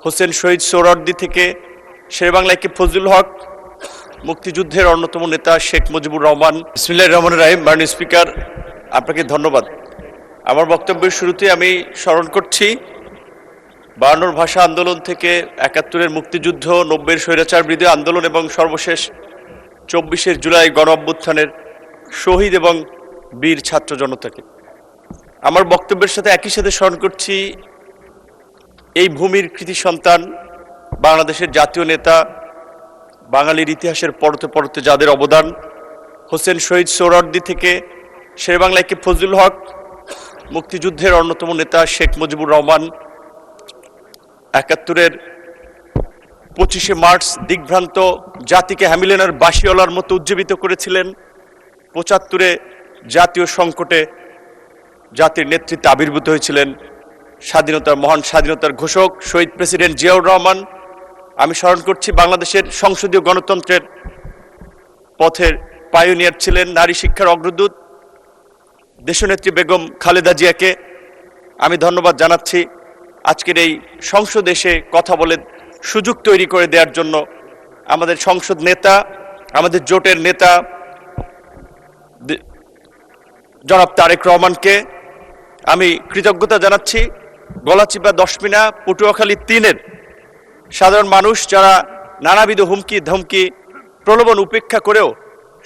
হোসেন শহীদ সোহরাওয়ার্দী থেকে শেরেবাংলা কে ফজলুল হক, মুক্তিযুদ্ধের অন্যতম নেতা শেখ মুজিবুর রহমান। বিসমিল্লাহির রহমানির রহিম। মাননীয় স্পিকার, আপনাকে ধন্যবাদ। আমার বক্তব্যের শুরুতে আমি স্মরণ করছি 52 ভাষা আন্দোলন থেকে 71-এর মুক্তিযুদ্ধ, 90-এর স্বৈরাচার বিরোধী আন্দোলন এবং সর্বশেষ 24শে জুলাই গণ অভ্যুত্থানের শহীদ এবং বীর ছাত্র জনতাকে। আমার বক্তব্যের সাথে একই সাথে স্মরণ করছি এই ভূমির কৃতি সন্তান, বাংলাদেশের জাতীয় নেতা, বাঙালির ইতিহাসের পরতে পরতে যাদের অবদান, হোসেন শহীদ সোহরাওয়ার্দী থেকে শেরেবাংলা কে ফজলুল হক, মুক্তিযুদ্ধের অন্যতম নেতা শেখ মুজিবুর রহমান 71-এর 25শে মার্চ দিগ্ভ্রান্ত জাতিকে হ্যামিলনের বাঁশিওয়ালার মতো উজ্জীবিত করেছিলেন। 75-এ জাতীয় সংকটে জাতির নেতৃত্বে আবির্ভূত হয়েছিলেন স্বাধীনতার মহান স্বাধীনতার ঘোষক শহীদ প্রেসিডেন্ট জিয়াউর রহমান। আমি স্মরণ করছি বাংলাদেশের সংসদীয় গণতন্ত্রের পথের পায়োনিয়ার ছিলেন, নারী শিক্ষার অগ্রদূত দেশনেত্রী বেগম খালেদা জিয়াকে আমি ধন্যবাদ জানাচ্ছি। আজকের এই সংসদে এসে কথা বলে সুযোগ তৈরি করে দেওয়ার জন্য আমাদের সংসদ নেতা, আমাদের জোটের নেতা জনাব তারেক রহমানকে আমি কৃতজ্ঞতা জানাচ্ছি। গলাচিপা, দশমিনা, পটুয়াখালী 3-এর সাধারণ মানুষ যারা নানাবিধ হুমকি ধমকি প্রলোভন উপেক্ষা করেও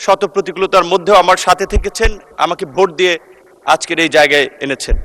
শত প্রতিকূলতার মধ্যেও আমার সাথে থেকেছেন, আমাকে ভোট দিয়ে আজকের এই জায়গায় এনেছেন।